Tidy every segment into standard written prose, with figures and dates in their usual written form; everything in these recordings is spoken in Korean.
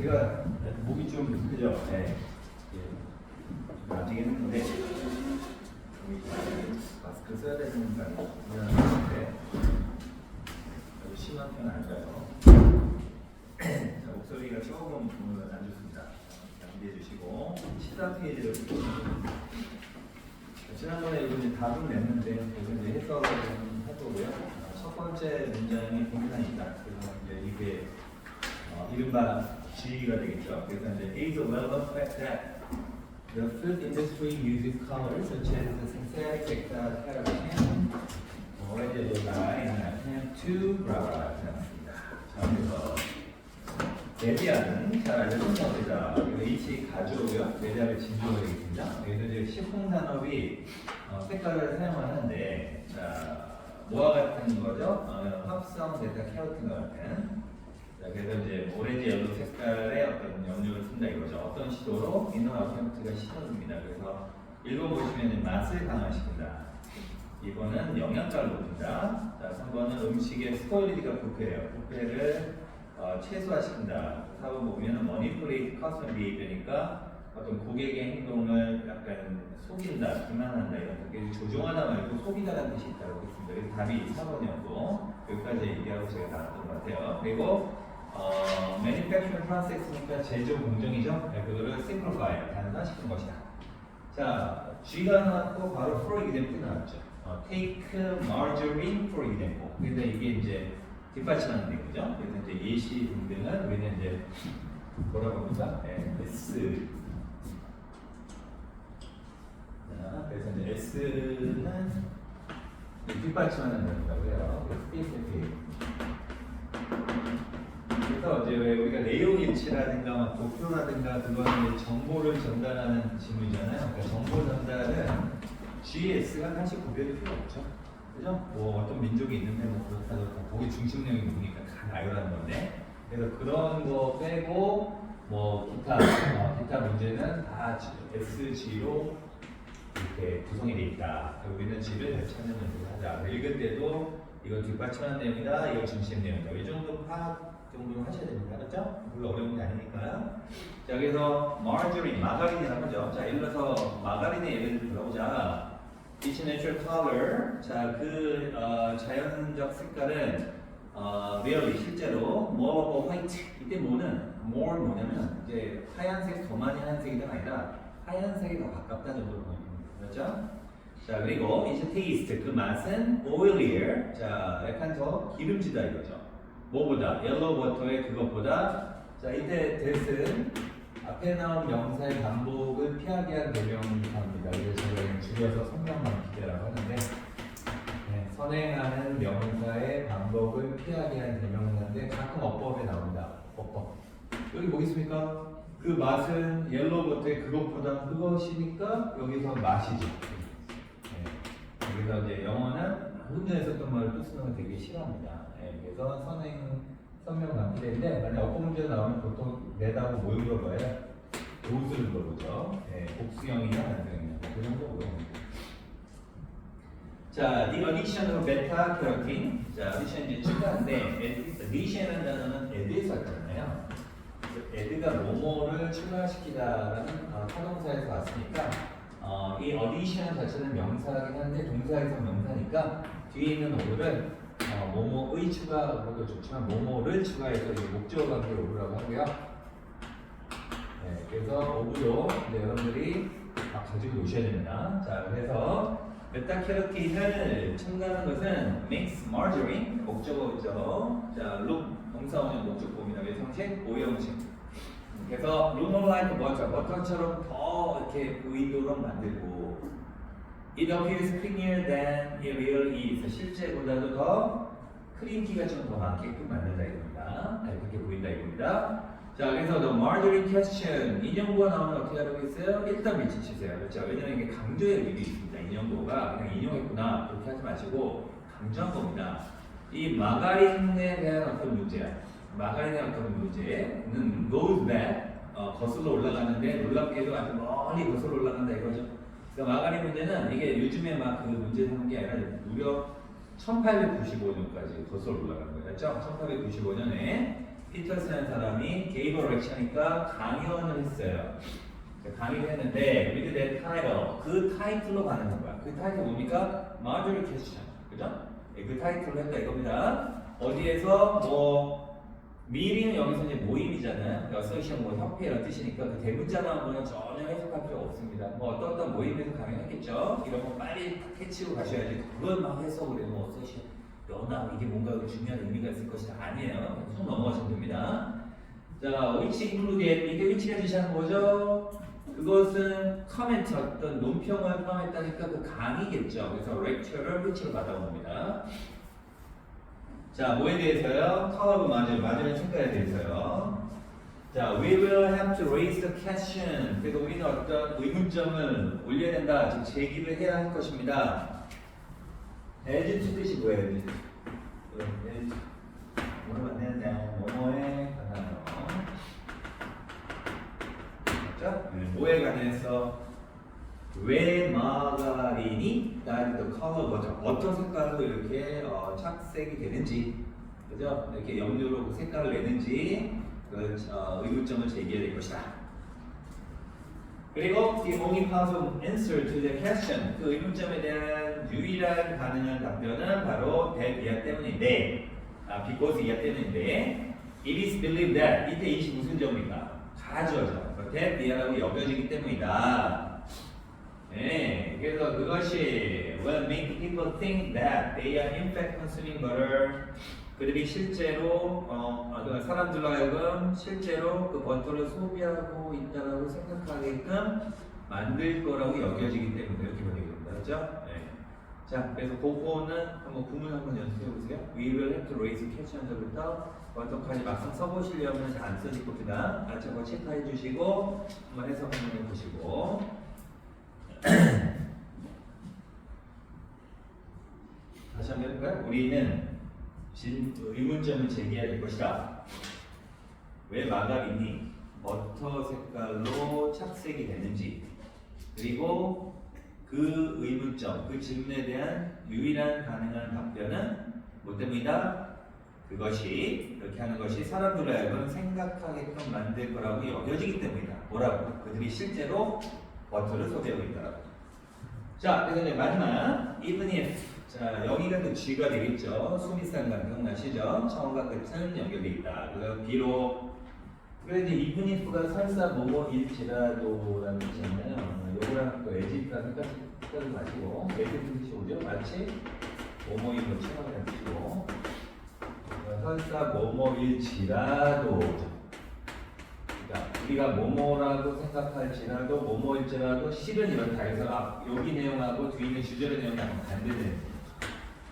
제가 목이 좀 그죠? 네. 나중에 했는데 마스크 써야 되는 건 미안한데 아주 심한 편은 아니라서 자, 목소리가 조금 오늘은 안 좋습니다. 양해해 주시고 14페이지를 지난번에 이거 이제 답은 냈는데 이거 이제 해석을 좀 해보고요. 첫 번째 문장이 공산이다. 그래서 이제 이게 이른바 G가 되겠죠. 그래서 이제 it is a well-known fact that the food industry uses colors such as the synthetic keratin, red, yellow dye, and to brown 습니다. 자, 그래서 메디아는 잘 알려진 것이다. H 가주고요. 메디아를 진주가 되겠습니다. 그래서 이제 식품 산업이 색깔을 사용하는데, 자, 뭐와 같은 거죠? 합성 베타 캐로틴과 같은. 자, 그래서 이제 오렌지 옐로 색깔의 어떤 염료를 쓴다 이거죠. 어떤 시도로 이너 어템트가 시도입니다. 그래서 1번 보시면 맛을 강화시킨다. 2번은 영양가를 높인다. 자, 3번은 음식의 스포일리티가 부패해요. 부패를 최소화시킨다. 4번 보면 머니플레이트 커스텀 비헤이비어니까 어떤 고객의 행동을 약간 속인다, 기만한다 이런 게 조종하다 말고 속이다라는 뜻이 있다고 했습니다. 그래서 답이 4번이었고 여기까지 얘기하고 제가 나왔던 것 같아요. 그리고 manufacturing process니까 제조 공정이죠. 네, 그거를 simplify, 단순화시킨 것이다. 자, G가 나왔고 바로 for example 나왔죠. take margarine for example. 근데 이게 이제 뒷받침하는 얘기죠. 그래서 이제 예시 등등은 우리는 이제 뭐라고 합니까? S. 자, 그래서 이제 S는 뒷받침하는 단어라고 해요. 그래서 이제 왜 우리가 내용 일치라든가 도표라든가 그거는 정보를 전달하는 지문이잖아요. 그러니까 정보 전달은 GS가 사실 구별이 필요 없죠. 그죠? 뭐 어떤 민족이 있는데 뭐 그렇다고 거기 중심 내용이 뭡니까? 다 나열하는 건데. 그래서 그런 거 빼고 뭐 기타 문제는 다 SG로 이렇게 구성이 돼 있다. 우리는 G를 잘 찾는 연습을 하자. 읽을 때도 이거 뒷받침하는 내용이다. 이거 중심 내용이다. 이 정도 파악 정도는 하셔야 됩니다. 그렇죠? 별로 어려운 게 아니니까요. 자, 그래서 margarine, 마가린이라고 하죠. 자, 예를 들어서 마가린의 예를 들어보자. Its natural color. 자, 그 자연적 색깔은 really 실제로 more of white. 이때 뭐는 more 뭐냐면 이제 하얀색, 더 많이 하얀색이가 아니라 하얀색이 더 가깝다는 정도로 보입니다. 그렇죠? 자, 그리고 이제 taste. 그 맛은 oilier. 자, 약간 더 기름지다 이거죠. 뭐보다? yellow water의 그것보다. 자, 이때 that은 앞에 나온 명사의 반복을 피하게 한 대명사입니다. 그래서 저희는 줄여서 성명만 기대라고 하는데, 네, 선행하는 명사의 반복을 피하게 한 대명사인데 가끔 어법에 나온다. 어법. 여기 뭐 있습니까? 그 맛은 옐로우버터의 그것보다 그것이니까 여기서 맛이죠. 네. 그래서 이제 영어는 혼자 있었던 말을 또 쓰는 걸 되게 싫어합니다. 네. 그래서 선명 관계인데 만약 어법 문제 나오면 보통 내다고 뭘 물어봐요? 도수를 물어보죠. 네. 복수형이냐 단수형이냐 그 정도로. 자, the addition of beta carotene. 자, addition 이제 추가인데 addition이라는 단어는 add에서 왔잖아요. add가 뭐뭐를 추가시키다라는 타동사에서 왔으니까 이 addition 자체는 명사이긴 한데 동사에서 명사니까 뒤에 있는 오브를 뭐뭐의 추가로도 좋지만 뭐뭐를 추가해서 이제 목적어 관계로 오브라고 하고요. 네, 그래서 오브도 여러분들이 가지고 오셔야 됩니다. 자, 그래서 베타캐로틴을 첨가하는 것은 makes margarine 목적어죠. 자, look 동사원형 목적보입니다. 외성식, 오형식. 그래서 look more like butter, 버터처럼 더 이렇게 보이도록 만들고 it appears cleaner than it really is. 실제보다도 더 크림기가 좀 더 많게끔 만든다 이겁니다. 네, 그렇게 보인다 이겁니다. 자, 그래서 the margarine question 인용구가 나오면 어떻게 하라고 했어요? 일단 밑치세요. 그렇죠? 왜냐면 이게 강조의 의미가 있습니다. 인용구가 그냥 인용했구나 그렇게 하지 마시고 강조한 겁니다. 이 마가린에 대한 어떤 문제야. 마가린의 어떤 문제는 goes back 거슬러 올라가는데 놀랍게도 아주 멀리 거슬러 올라간다 이거죠. 그러니까 마가린 문제는 이게 요즘에 막 그 문제 삼는 게 아니라 무려 1895년까지 거슬러 올라가는 거였죠. 1895년에 피터스라는 사람이 gave a lecture니까 강연을 했어요. 강의를 했는데 with that title, 그 타이틀로 가는 거야. 그 타이틀 뭡니까? Marjorie Question, 그죠? 그 타이틀로 했다 이겁니다. 어디에서 뭐 미리는 여기서 이제 모임이잖아요. 어소시션 뭐 협회라는 뜻이니까 그 대문자만 보면 전혀 해석할 필요 없습니다. 뭐 어떤 모임에서 강연했겠죠. 이런 거 빨리 캐치고 가셔야지. 그걸 막 해석을 해. 뭐 어소시션 연합 이게 뭔가 중요한 의미가 있을 것이다. 아니에요. 쭉 넘어가시면 됩니다. 자, which included 이게 which가 지시하는 뭐죠? 그것은 커멘트 어떤 논평을 포함했다니까 그 강의겠죠. 그래서 lecture를 which로 받아온 겁니다. 자, 뭐에 대해서요? 커브 맞으면 평가에 대해서요. 자, we will have to raise the question. 그래서 우리는 어떤 의문점을 올려야 된다. 즉 제기를 해야 할 것입니다. as 뜻이 뭐예요? as 뭐로 만드느냐? 뭐뭐에 관하여. 맞죠? 뭐에 관해서 왜 마가린이 나의 컬러 버전 어떤 색깔로 이렇게 착색이 되는지, 그죠? 이렇게 염료로 그 색깔을 내는지 그 의문점을 제기해야 될 것이다. 그리고 the only possible answer to the question, 그 의문점에 대한 유일한 가능한 답변은 바로 that 이하 때문인데, because 이하 때문인데, it is believed that 이때 이시 무슨 점입니까? 가주어죠. that 이하라고 여겨지기 때문이다. 네, 그래서 그것이 will make people think that they are in fact consuming butter. 그들이 실제로 사람들로 하여금 실제로 그 버터를 소비하고 있다라고 생각하게끔 만들 거라고 여겨지기 때문에 이렇게 보내게 됩니다. 그렇죠? 네. 자, 그래서 그거는 한번 구문 한번 연습해 보세요. We will have to raise question부터 버터까지 막상 써보시려면 잘 안 써질 겁니다. 저거 체크해 주시고 한번 해석 한번 해보시고. 다시 한번 해볼까요? 우리는 의문점을 제기해야 될 것이다. 왜 마가린이 버터 색깔로 착색이 되는지, 그리고 그 의문점, 그 질문에 대한 유일한 가능한 답변은 뭐 때문이다? 그것이 이렇게 하는 것이 사람들로 하여금 생각하게끔 만들 거라고 여겨지기 때문이다. 뭐라고? 그들이 실제로 버터를 소비하고 있다라고. 자, 그래서 이제 마지막 even if. 자, 여기가 또 G가 되겠죠. 수미상관 기억나시죠? 처음과 끝은 연결되어 있다. 그래서 비록 그래서 이제 even if가 설사 뭐뭐일지라도라는 뜻이잖아요. 요거랑 또 에지프랑 헷갈리지 마시고 에지프 뜻이 오죠? 마치 뭐뭐인 것처럼 하는 뜻이고 설사 뭐뭐일지라도, 그러니까 우리가 뭐뭐라고 생각할지라도 뭐뭐일지라도 실은 이렇다. 그래서 여기 내용하고 뒤에 있는 주제의 내용이 약간 반대되는.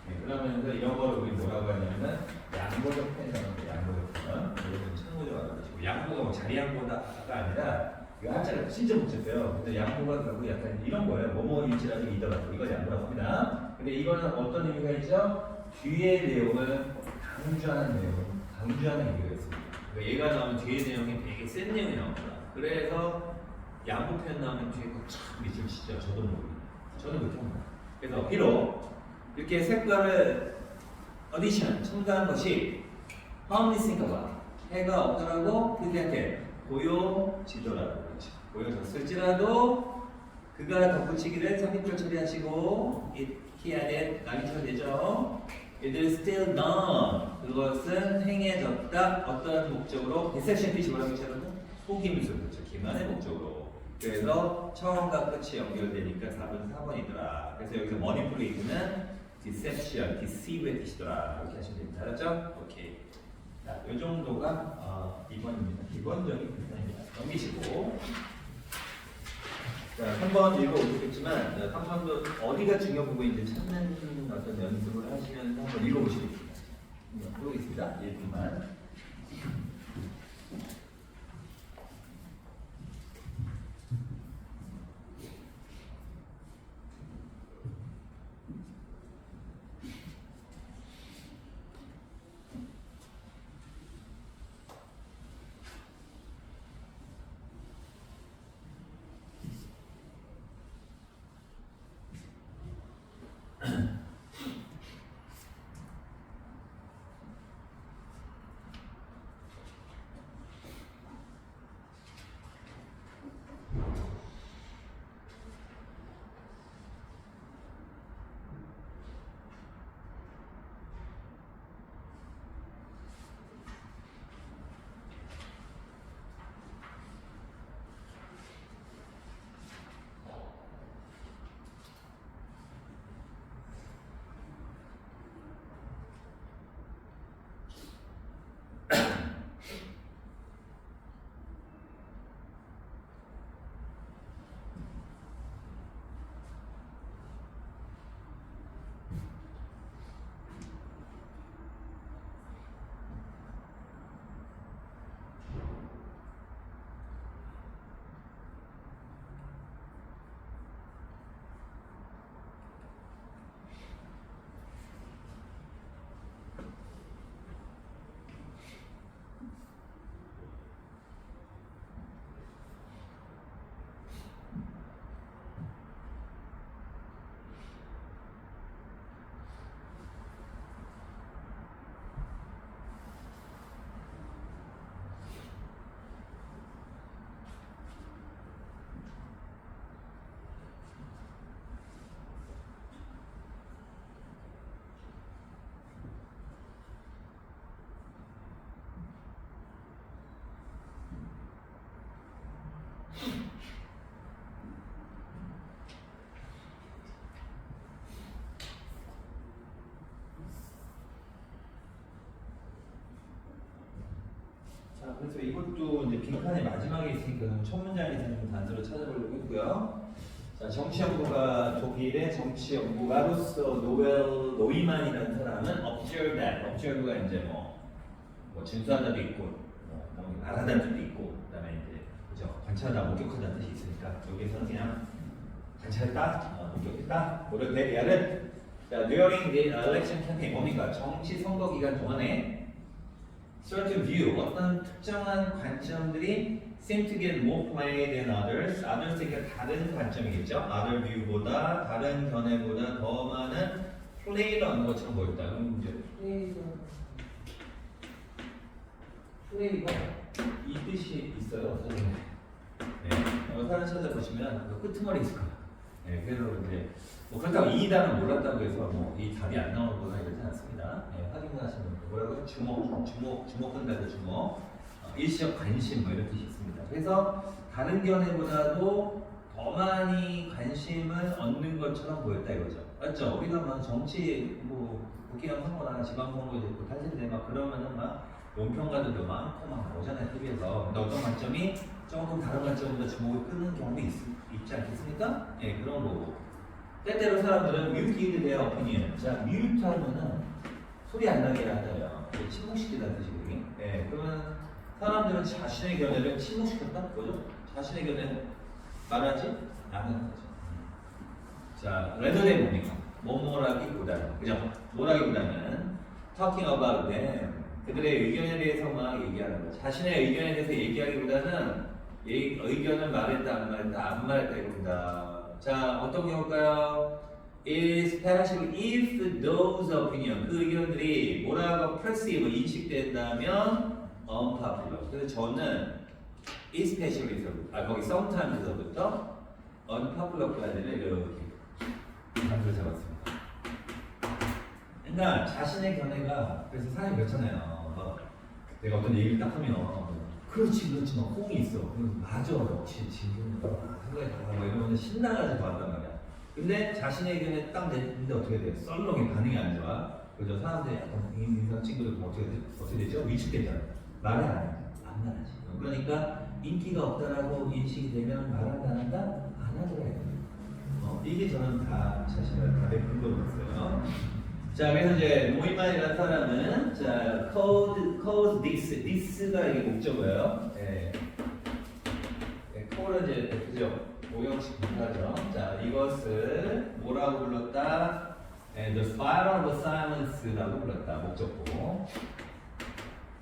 네, 그러면서 이런 거를 우리 뭐라고 하냐면은 양보적 편이라는 거예요. 양보적 편. 이거는 참고적 알아두시고, 양보가 뭐 자리양보다가 아니라 이거 한자가 진짜 복잡해요. 근데 양보가 결국 약간 이런 거예요. 뭐뭐일지라도 이더라도 이걸 양보라고 합니다. 근데 이거는 어떤 의미가 있죠? 뒤에 내용을 강조하는 내용, 강조하는 의미가 있습니다. 그러니까 얘가 나오면 뒤에 내용이 되게 센 내용이 나옵니다. 그래서 양보 표현 나오면 뒤에 참 미치시죠. 저도 모르겠어요. 저는 그렇게 합니다. 그래서 비록 이렇게 색깔을 어디션 첨가한 것이 harmless think about 해가 없더라도 그들한테 보여지더라도, 그렇죠. 보여졌을지라도 그가 덧붙이기를 선입절 처리하시고 he added 남이 되죠. It is still done. 그것은 행해졌다. 어떤 목적으로? deception 뜻이 뭐라고 했죠? 속임수, 그렇죠. 기만의 목적으로. 그래서 처음과 끝이 연결되니까 답은 4번이더라. 그래서 여기서 manipulate는 deception, deceive의 뜻이더라. 이렇게 하시면 됩니다. 알았죠? 오케이. 자, 이 정도가 2번입니다. 기본적인 표현입니다. 넘기시고. 자, 3번 읽어보시겠지만 3번도 어디가 중요 부분인지 찾는 어떤 연습을 하시면서 한번 읽어보시겠습니다. 보겠습니다. 1분만. 자, 그래서 이것도 이제 빈칸의 마지막에 있으니까 첫 문장에서 좀 단서를 찾아보려고 했고요. 자, 정치연구가 독일의 정치연구가로서 노이만이라는 사람은 observe가 이제 뭐 진수하다도 있고, 뭐 말하다는 뜻도 있고, 그다음에 이제 그죠 관찰하다, 목격하다는 뜻이 있으니까 여기서는 그냥 관찰했다, 목격했다. 모를 때 대하는 자, during the election campaign 뭡니까? 정치 선거 기간 동안에 certain view 어떤 특정한 관점들이 seem to get more play than others. others에게 다른 관점이겠죠. other view보다 다른 견해보다 더 많은 play를 얻는 것처럼 보였다. 그럼 이제 play가 이 뜻이 있어요. 선생님. 네. 사진 찾아보시면 그 끄트머리 있을 거예요. 네. 그래서 이제 뭐 그렇다고 이 단어 몰랐다고 해서 뭐 이 답이 안 나오거나 이러지 않습니다. 네. 확인하시면 뭐라고 주목한다고 주목. 일시적 관심 뭐 이런 뜻이 있습니다. 그래서 다른 견해보다도 더 많이 관심을 얻는 것처럼 보였다 이거죠. 맞죠? 우리가 막 정치 뭐 국회의원 선거나 지방선거 이제 탄생돼 막 그러면은 막 논평가들도 많고 막 오잖아요 TV에서. 근데 어떤 관점이 조금 다른 관점보다 주목을 끄는 경우도 있지 않겠습니까? 예, 그런 거고. 때때로 사람들은 뮤트에 대한 오피니언. 자, 뮤트 하면은 소리 안 나게 하잖아요. 침묵시키다는 뜻이거든요. 예, 그러면 사람들은 자신의 견해를 침묵시켰다? 뭐죠? 자신의 견해를 말하지 않는 거죠. 자, 레더는 뭡니까? 뭐라기보다는, 그죠? 뭐라기보다는 talking about them. 그들의 의견에 대해서 막 얘기하는 거. 자신의 의견에 대해서 얘기하기보다는 의견을 말했다, 안 말했다 이겁니다. 자, 어떤 경우일까요? Especially if those opinion, 그 의견들이 뭐라고 perceive, 인식된다면 unpopular. 그래서 저는 especially에서 거기 sometimes에서부터 unpopular까지는 이렇게 단서를 잡았습니다. 그러니까 자신의 견해가 그래서 사람이 그렇잖아요. 내가 어떤 얘기를 딱 하면 그렇지 막 호응이 있어. 맞아 역시 지금 생각이 달라 뭐 이러면 신나가지고 한단 말이야. 근데 자신의 의견에 딱 내는데 어떻게 돼? 썰렁해 반응이 안 좋아. 그죠? 사람들이 약간 인상 친구들 어떻게 되죠? 위축되잖아. 말을 안 말하지. 그러니까 인기가 없다라고 인식이 되면 말한다 안 한다? 안 하더라고요. 이게 저는 다 자신의 답의 근거로 봤어요. 자, 그래서 이제 노이만이라는 사람은 자, cause this가 이게 목적어예요. 예. core는 이제 그죠? 오형식 분사죠. 자, 이것을 뭐라고 불렀다? the spiral of silence라고 불렀다. 목적고.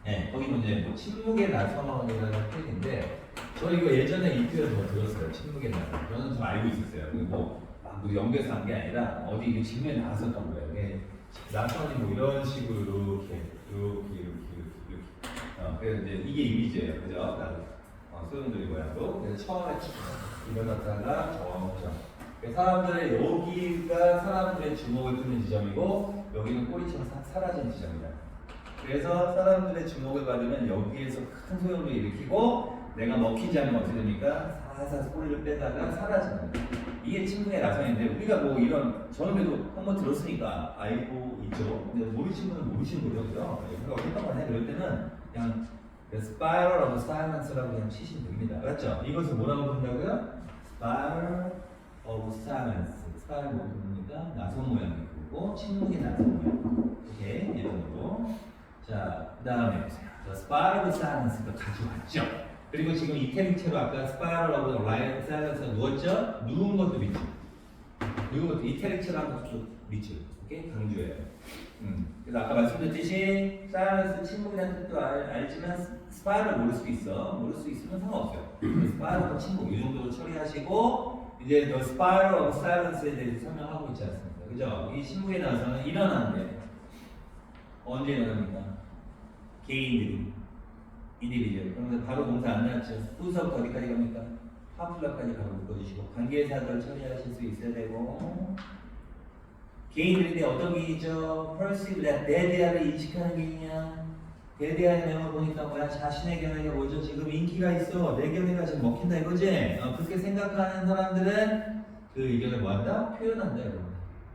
예, 거기 이제 뭐 침묵의 나선이라는 표현인데, 저 이거 예전에 이 표현 뭐 들었어요. 침묵의 나선. 저는 좀 알고 있었어요. 그리고 뭐 연결해서 한 게 아니라 어디 이게 직면에 나왔었던 거예요. 나선이 뭐 이런 식으로 이렇게. 그래서 이제 이게 이미지예요, 그죠? 소용돌이 모양도. 그래서 처음에 일어났다가 정점. 사람들의 여기가 사람들의 주목을 끄는 지점이고 여기는 꼬리처럼 사라진 지점이다. 그래서 사람들의 주목을 받으면 여기에서 큰 소용을 일으키고 내가 먹히지 않으면 어떻게 됩니까? 사사사 꼬리를 빼다가 사라지는 거예요. 이게 침묵의 나선인데 우리가 뭐 이런 저는 그래도 한번 들었으니까 알고 있죠. 근데 모르시는 분은 모르시는 거죠, 그죠? 우리가 어떤 걸 해? 그럴 때는 그냥 spiral of silence라고 그냥 치시면 됩니다. 맞죠? 이것을 뭐라고 부른다고요? spiral of silence. spiral 뭐 부릅니까? 나선 모양이고 침묵의 나선 모양. 이렇게 예전으로. 자, 그 다음에 보세요. spiral of silence가 가져왔죠. 그리고 지금 이태리체로 아까 spiral of silence가 누웠죠? 누운 것도 밑줄. 누운 것도 이태리체로 한 것도 밑줄. 오케이? 강조해요. 그래서 아까 말씀드렸듯이 silence 침묵이라는 뜻도 알지만 spiral 모를 수도 있어. 모를 수 있으면 상관없어요. spiral 침묵 이 정도로 처리하시고 이제 the spiral of silence에 대해서 설명하고 있지 않습니까? 그죠? 이 침묵에 나서는 일어나는데 언제 일어납니까? 개인들이 인디비주얼. 그러면 바로 동사 안 나왔죠. 후서부터 어디까지 갑니까? 파플러까지 바로 묶어주시고 관계사들 처리하실 수 있어야 되고 개인들인데 어떤 개인이죠? perceive that 대대하를 인식하는 개인이야. 대대하의 내용을 보니까 뭐야? 자신의 견해가 뭐죠? 지금 인기가 있어. 내 견해가 지금 먹힌다 이거지? 그렇게 생각하는 사람들은 그 의견을 뭐한다? 표현한다 여러분.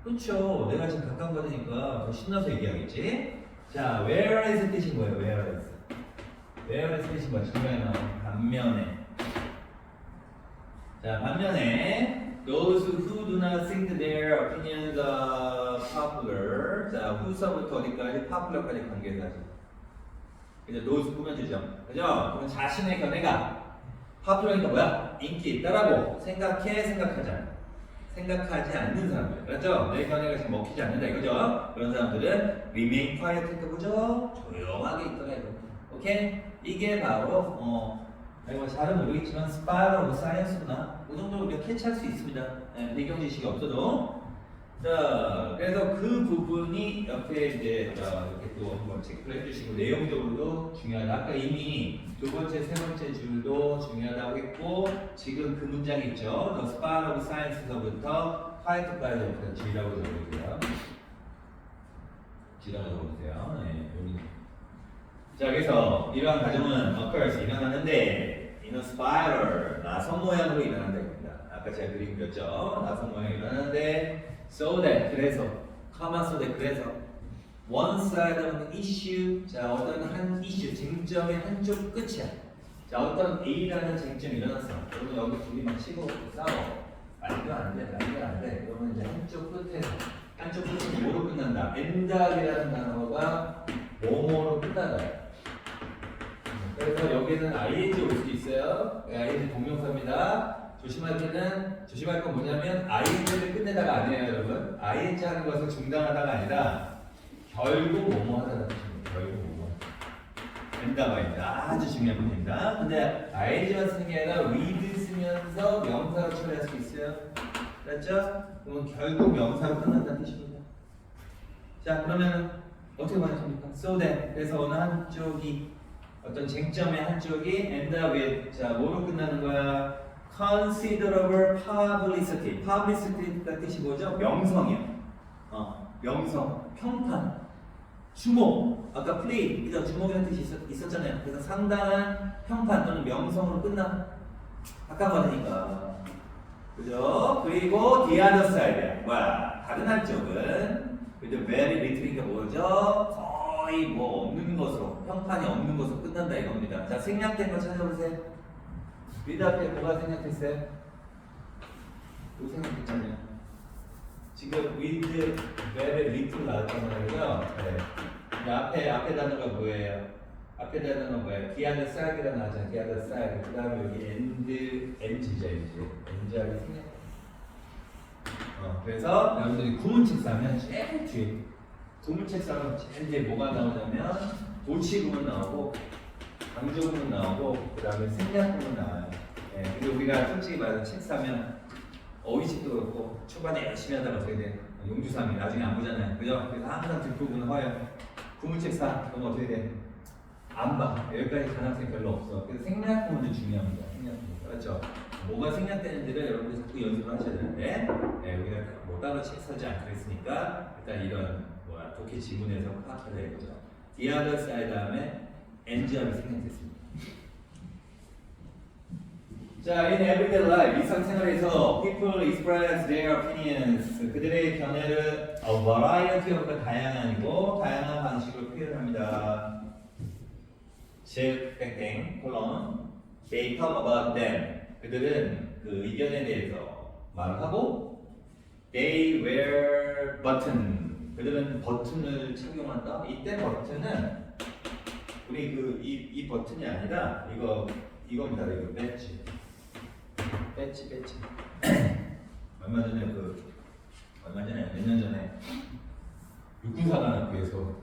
그렇죠. 내가 지금 각광받으니까 더 신나서 얘기하겠지? 자, whereas 뜻이 뭐예요? whereas where의 스페이시 뭐 중간에 나온 반면에. 자, 반면에 those who do not think their opinions are popular. 자, who서부터 어디까지 popular까지 관계해서 이제 those 꾸며주죠. 그죠? 그럼 자신의 견해가 popular이니까 뭐야? 인기 있다라고 생각하지 않는 사람들. 그렇죠? 내 견해가 지금 먹히지 않는다 이거죠? 그런 사람들은 remain quiet 했다 보죠? 조용하게 있더라 이거. 오케이? 이게 바로 이거 잘은 모르겠지만 스파이럴 오브 사이언스구나. 그 정도 우리가 캐치할 수 있습니다. 네, 배경 지식이 없어도. 자, 그래서 그 부분이 옆에 이제 이렇게 또 한번 체크를 해주시고 내용적으로도 중요하다. 아까 이미 두 번째, 세 번째 줄도 중요하다고 했고 지금 그 문장 있죠. The Spark of Science서부터 Quiet까지부터 G라고 적어주세요. G라고 적어주세요. 네, 여기. 자, 그래서 이러한 과정은 occurs 일어나는데 in a spiral 나선 모양으로 일어난다 입니다. 아까 제가 그림 그렸죠. 나선 모양 일어나는데 so that 그래서 so that 그래서 one side of an issue 자 어떤 한 이슈 쟁점의 한쪽 끝이야. 자 어떤 A라는 쟁점이 일어났어. 그러면 여기 둘이 막 치고 싸워. 말도 안 돼, 말도 안 돼. 그러면 이제 한쪽 끝이 뭐로 끝난다. end이라는 단어가 뭐뭐로 끝나다. 그래서 여기는 ing 올 수 있어요. ing 동명사입니다. 조심할 건 뭐냐면 ing를 끝내다가 아니에요 여러분. ing 하는 것은 중단하다가 아니라 결국 뭐뭐 하다가 뜻입니다. 결국 뭐뭐 엔다바입니다. 아주 중요한 부분입니다. 근데 ing만 쓰는 게 아니라 with 쓰면서 명사로 처리할 수 있어요. 그렇죠? 그러면 결국 명사로 끝난다는 뜻입니다. 자 그러면 어떻게 말하십니까? So that 그래서 어느 한쪽이 어떤 쟁점의 한쪽이 end up with 자 뭐로 끝나는 거야? considerable publicity. publicity가 뜻이 뭐죠? 명성이요. 명성, 평판, 주목. 아까 plea, 이거 주목이라는 뜻이 있었잖아요. 그래서 상당한 평판 또는 명성으로 끝나. 아까 말하니까. 그죠? 그리고 the other side. 뭐야? 다른 한쪽은 그죠? very little가 뭐죠? 거의 뭐 없는 것으로, 평판이 없는 것으로 끝난다 이겁니다. 자, 생략된 거 찾아보세요. with 앞에 뭐가 생략됐어요? 또 생략됐잖아요. 지금 with very little 나왔단 말이죠. 네. 앞에 단어가 뭐예요? 앞에 단어가 뭐예요? the other side가 나왔잖아요. the other side. 그 다음에 여기 end죠, end자리 생략. 그래서 여러분들이 구문책 싸면 제일 뒤에 구문책 싸면 제일 뒤에 뭐가 나오냐면 도치구문 나오고 강조구문 나오고 그 다음에 생략구문 나와요. 그리고 우리가 솔직히 말해서 책 사면 어휘책도 그렇고 초반에 열심히 하다가 어떻게 돼? 용주삼이 나중에 안 보잖아요. 그죠? 그래서 항상 뒷부분은 허요. 구문책 사 그럼 어떻게 돼? 안 봐. 여기까지 가능성이 별로 없어. 그래서 생략구문이 중요합니다. 생략구문. 그렇죠? 뭐가 생략되는지를 여러분들이 자꾸 연습을 하셔야 되는데 우리가 뭐 따로 책 사지 않고 있으니까 일단 이런 독해 지문에서 파악해야 되겠죠. the other side 다음에 end하고 생략됐습니다. 자, in everyday life, 일상생활에서 people express their opinions. 그들의 견해를 a variety of 다양한이고 다양한 방식으로 표현합니다. 즉, 땡땡, 콜론, they talk about them. 그들은 그 의견에 대해서 말을 하고 they wear button. 그들은 버튼을 착용한다. 이때 버튼은 우리 이 버튼이 아니라 이겁니다. 이거 배지. 얼마 전에 몇 년 전에 육군사관학교에서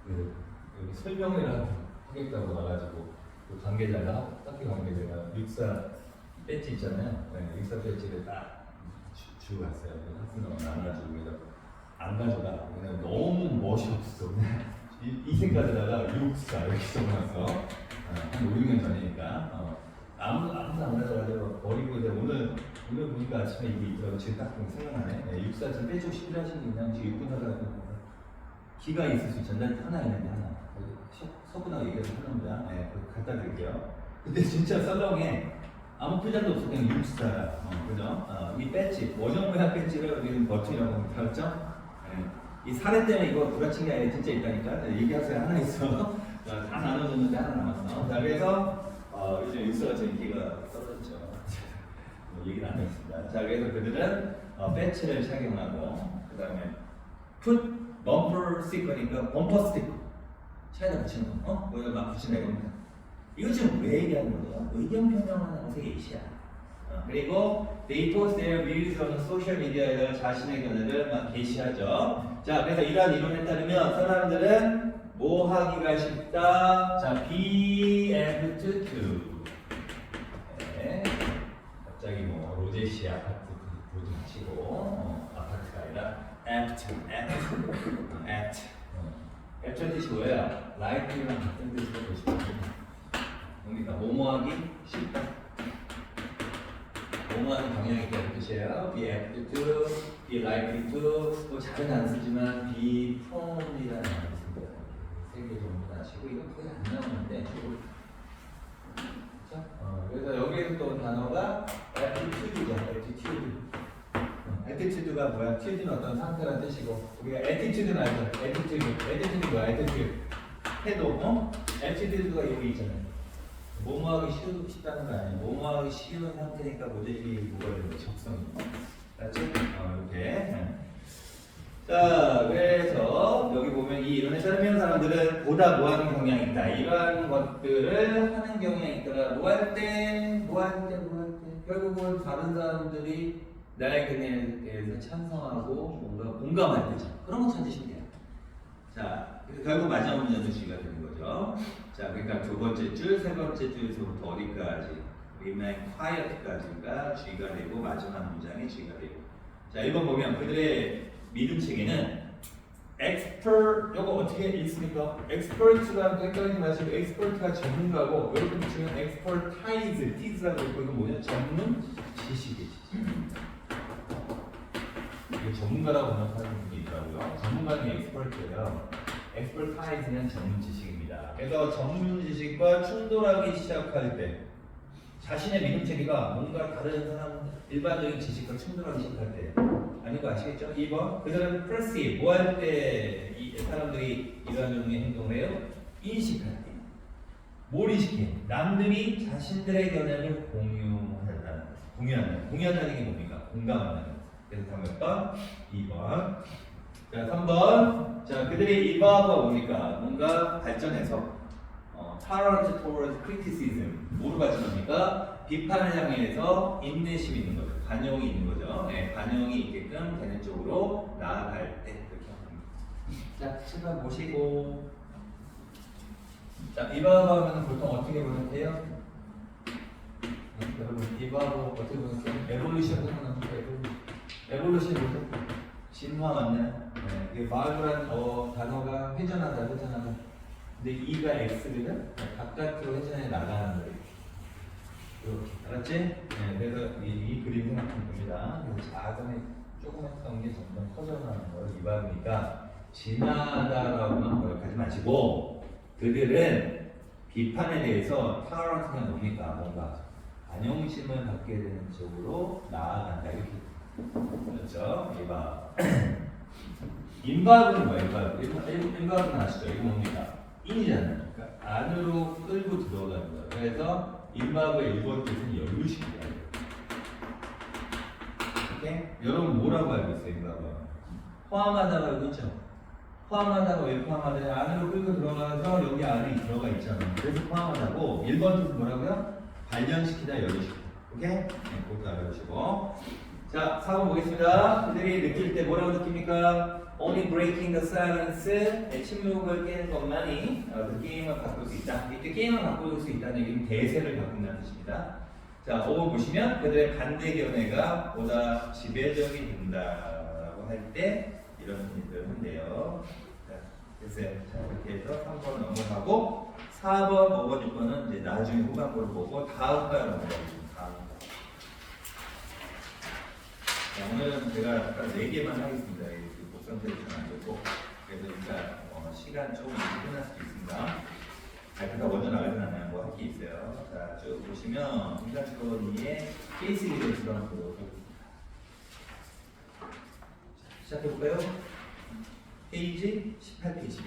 여기 설명을 하겠다고 나가지고 그 관계자가 학교 관계자가 육사 배지 있잖아요. 육사 배지를 딱 주고 갔어요. 학생들은 안 가지고 그래서 안 가져가. 그냥 너무 멋이 없어. 이 색깔에다가 육사 이렇게 써놨어. 한 5, 6년 전이니까. 아무도 안 가져가지고 버리고 이제 오늘 보니까 아침에 이게 있더라고. 지금 딱 보면 생각나네. 육사 지금 빼주고 싶으신 분 그냥 지금 육군사관학교 기가 있을 수 있잖아요. 하나 있는데 하나. 서분하고 얘기해서 하나입니다. 그거 갖다 드릴게요. 근데 진짜 썰렁해. 아무 표정도 없어. 그냥 육사야. 그죠? 이 배지, 원형 모양 배지를 우리는 버튼이라고 합니다. 그렇죠? 이 사례 때문에 이거 부라친 게 아니라 진짜 있다니까. 얘기하세요. 하나 있어. 자, 다 나눠줬는데 하나 남았어. 자, 그래서 요즘 육수가 제 인기가 떨어졌죠. 뭐 얘기는 안 했습니다. 자, 그래서 그들은 배치를 착용하고 그 다음에 풋 범퍼 스티커니까 범퍼 스티커 차에다 붙이는 거, 거기다 막 붙이는 겁니다. 이거 지금 왜 얘기하는 거죠? 의견 표명하는 것의 예시야. 그리고 they post their views on social media에다가 자신의 견해를 막 게시하죠. 자, 그래서 이러한 이론에 따르면 사람들은 뭐 하기가 쉽다? 자, be apt to. 네. 갑자기 뭐 로제시 아파트 보드 치고 아파트가 아니라 apt. apt의 뜻이 뭐예요? like랑 같은 뜻으로 보시면 됩니다. 뭡니까? 뭐뭐하기 쉽다. 뭐뭐하는 방향이 있다는 뜻이에요. be apt to, be likely to. 뭐 잘은 안 쓰지만 be prone이라는 단어 있습니다. 세 개 정도 나시고 이거 거의 안 나오는데 그렇죠? 그래서 여기에서 또 온 단어가 attitude죠. attitude가 뭐야? tude는 어떤 상태라는 뜻이고 우리가 attitude는 알죠? attitude 뭐야? attitude 태도, attitude가 여기 있잖아요. 뭐뭐하기 쉽다는 거 아니에요. 뭐뭐하기 쉬운 상태니까 모델이 뭐가 되는 거죠? 적성이. 알았지? 이렇게. 자, 그래서 여기 보면 이 이론에 따르면 사람들은 보다 뭐하는 경향이 있다. 이러한 것들을 하는 경향이 있더라. 뭐할 때. 결국은 다른 사람들이 나의 견해에 대해서 찬성하고 뭔가 공감할 때죠. 그런 거 찾으시면 돼요. 자, 그래서 결국 마지막 문제는 G가 되는 거죠. 자, 그러니까 두 번째 줄, 세 번째 줄에서부터 어디까지? remain quiet까지가 G가 되고 마지막 문장이 G가 되고. 자, 1번 보면 그들의 믿음 체계는 expert, 이거 어떻게 읽습니까? expert라는 거 헷갈리지 마시고 expert가 전문가고 이렇게 붙이면 expertise라고 있고 이거 뭐냐? 전문 지식이지. 이게 전문가라고 번역하는 분이 있더라고요. 전문가는 expert예요. expertise는 전문 지식입니다. 그래서 전문 지식과 충돌하기 시작할 때 자신의 믿음 체계가 뭔가 다른 사람 일반적인 지식과 충돌하기 시작할 때 아닌 거 아시겠죠? 2번 그들은 perceive 뭐 할 때 이 사람들이 이러한 종류의 행동을 해요? 인식할 때 뭘 인식해? 남들이 자신들의 견해를 공유한다는 게 뭡니까? 공감한다는 거. 그래서 다음 몇 번? 2번. 자, 3번. 자, 그들의 evolve가 뭡니까? 뭔가 발전해서 tolerant towards criticism. 뭐로 발전합니까? 비판을 향해서 인내심이 있는 거죠. 관용이 있는 거죠. 네, 관용이 있게끔 되는 쪽으로 나아갈 때 이렇게 합니다. 자, 시간 보시고. 자, evolve 하면 보통 어떻게 번역해요? 여러분, evolve 어떻게 번역해요? evolution 생각납니까? 에볼루션 뭐죠? 진화 맞나요? 네. 이게 valve라는 단어가 회전하다. 근데 E가 X거든? 바깥으로 회전해 나가는 거예요. 이렇게. 알았지? 네. 그래서 이 그림 생각하면 됩니다. 그래서 작은 조금 했던 게 점점 커져나가는 걸 이방이니까 진화다라고만 번역하지 마시고 그들은 비판에 대해서 타워런트가 뭡니까? 뭔가 관용심을 갖게 되는 쪽으로 나아간다. 이렇게. 그렇죠? 인바브는 뭐예요? 인바브는 아시죠? 이거 뭡니까? 인이잖아요. 그러니까 안으로 끌고 들어가는 거예요. 그래서 인바브의 일본 뜻은 연루시키다. 오케이? 여러분 뭐라고 알고 있어요? 인바브? 포함하다가 그렇죠? 포함하다가 왜 포함하다가 안으로 끌고 들어가서 여기 안에 들어가 있잖아요. 그래서 포함하다고 1번 뜻은 뭐라고요? 발전시키다, 연루시키다. 오케이? 네, 그것도 알아주시고. 자, 4번 보겠습니다. 그들이 느낄 때 뭐라고 느낍니까? Only breaking the silence. 침묵을 깨는 것만이 그 게임을 바꿀 수 있다. 이때 게임을 바꿀 수 있다는 얘기는 대세를 바꾼다는 뜻입니다. 자, 5번 보시면 그들의 반대 견해가 보다 지배적이 된다라고 할 때 이런 일들을 한대요. 자, 됐어요. 자, 이렇게 해서 3번 넘어가고 4번, 5번, 6번은 이제 나중에 후반부를 보고 다음 과로 넘어가겠습니다. 오늘은 제가 4개만 하겠습니다. 복선 테스트는 안 좋고 그래서 일단 시간 조금 끝날 수도 있습니다. 발표가 먼저 나가진 않아요. 뭐 할 게 있어요. 자, 쭉 보시면 인간처럼의 케이스 기를 들어가도록 하겠습니다. 시작해볼까요? 페이지 18페이지.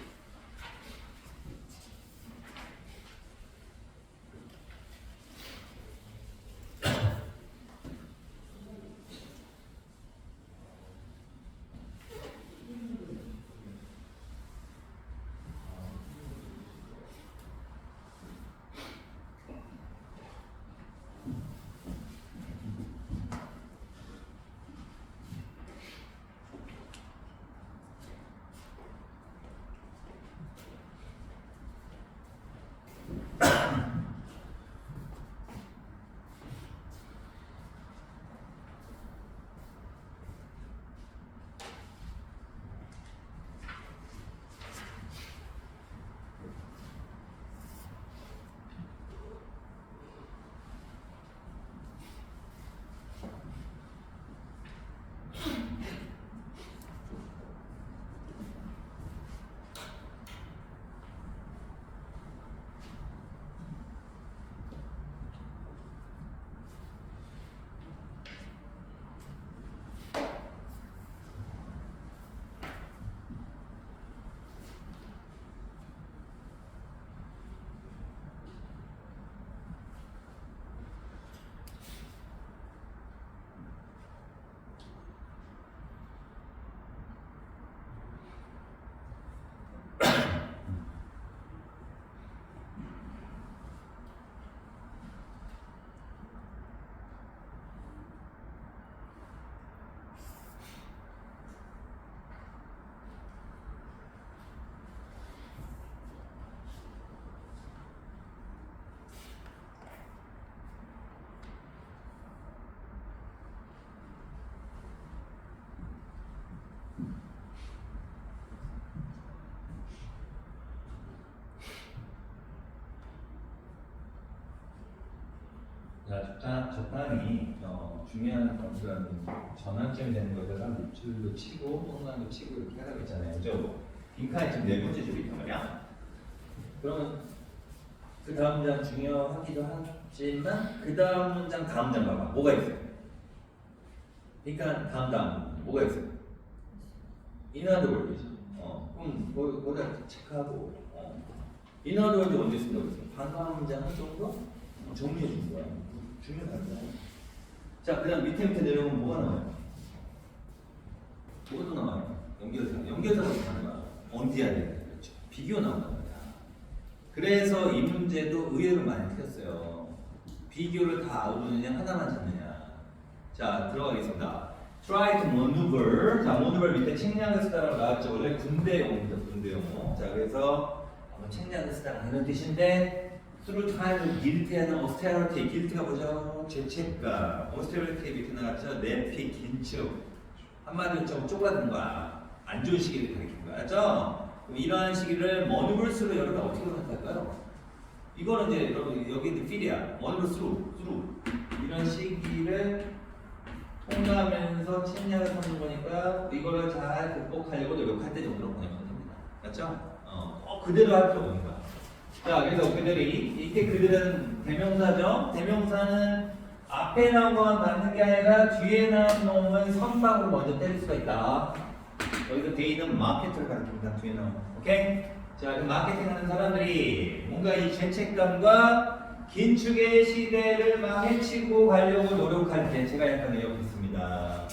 적당히 중요한 건수라는 전환점이 되는 것들을 밑줄도 치고 동그란도 치고 이렇게 하라고 했잖아요. 그죠? 빈칸이 지금 네 번째 줄이 있단 말이야. 그러면 그 다음 문장 중요하기도 하지만 그 다음 문장 다음 문장 봐봐. 뭐가 있어요? 그러니까 다음 뭐가 있어요? 인하드 월드죠. 그럼 거기다 체크하고 인하드 월드 언제 쓴다고 했어요? 방금 문장 한 정도 정리해 준 거야. 중요하다. 자, 그다음 밑에 내려오면 뭐가 나와요? 뭐가 또 나와요? 연결사가 나오는 거야. 언디아야 그렇죠. 비교 나온단 말이야. 그래서 이 문제도 의외로 많이 틀렸어요. 비교를 다 아우르느냐 하나만 잡느냐. 자, 들어가겠습니다. Try to maneuver. 자, maneuver 밑에 책략을 쓰다가 나왔죠. 원래 군대 용어입니다. 군대 용어. 자, 그래서 책략을 쓰다가 이런 뜻인데 through time guilty하는 austerity. guilty가 뭐죠? 죄책감. austerity 밑에 나왔죠. 내피 긴축. 한마디로 좀 쪼그라든 거야. 안 좋은 시기를 가리킨 거야. 알죠? 그럼 이러한 시기를 maneuvers로 여러분 어떻게 생각할까요? 이거는 이제 여러분 여기 feel이야. maneuver through. 이런 시기를 통과하면서 책략을 하는 거니까 이거를 잘 극복하려고 노력할 때 정도로 보내면 됩니다. 맞죠? 그대로 할 필요가 없는 거야. 자, 그래서 그들이 이때 그들은 대명사죠. 대명사는 앞에 나온 것만 맞는 게 아니라 뒤에 나온 놈은 선박으로 먼저 때릴 수가 있다. 여기서 데이는 마케터를 가리킵니다. 뒤에 나온 거. 오케이? 자, 그 마케팅하는 사람들이 뭔가 이 죄책감과 긴축의 시대를 막 헤치고 가려고 노력할 때 제가 약간 외워봤습니다.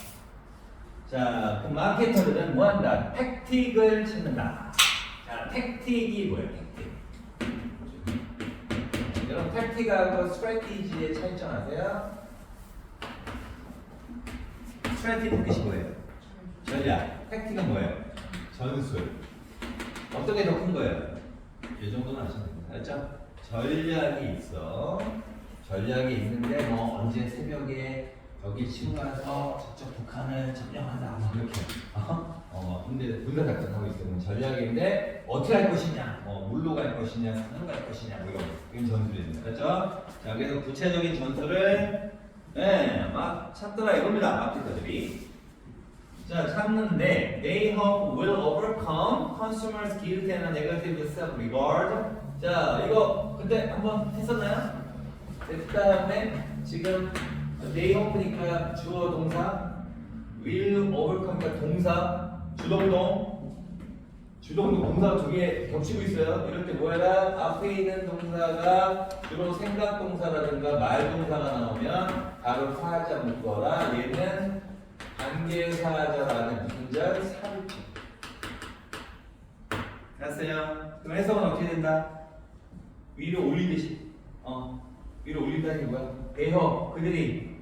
자, 그 마케터들은 뭐한다? 택틱을 찾는다. 자, 택틱이 뭐예요? 택틱. 여러분 택틱하고 스트래티지의 차이점 아세요? 스트래티지 뜻이 뭐예요? 전략. 택틱은 뭐예요? 전술. 어떤 게 더 큰 거예요? 이 정도는 아시면 됩니다. 알죠? 전략이 있어. 전략이 있는데 뭐 언제 새벽에 여기 치고 가서 저쪽 북한을 점령하자 뭐 이렇게 근데 군사작전하고 있으면 전략인데 어떻게 할 것이냐, 물로 갈 것이냐, 산으로 갈 것이냐 뭐 이런 전술입니다. 그렇죠? 자, 그래서 구체적인 전술을 막 찾더라 이겁니다. 마케터들이. 자, 찾는데 they hope will overcome consumers guilt and negative self-regard. 자, 이거 그때 한번 했었나요? 그 다음에 지금 they hope니까 주어 동사, will overcome니까 동사, 주동동 동사가 두 개 겹치고 있어요. 이럴 때 뭐야? 앞에 있는 동사가 주로 생각 동사라든가 말 동사가 나오면 바로 사자 묶어라. 얘는 관계사자라는 무슨 절? 사유치. 됐어요? 그럼 해석은 어떻게 된다? 위로 올리듯이. 위로 올린다는 게 뭐야? 대허 그들이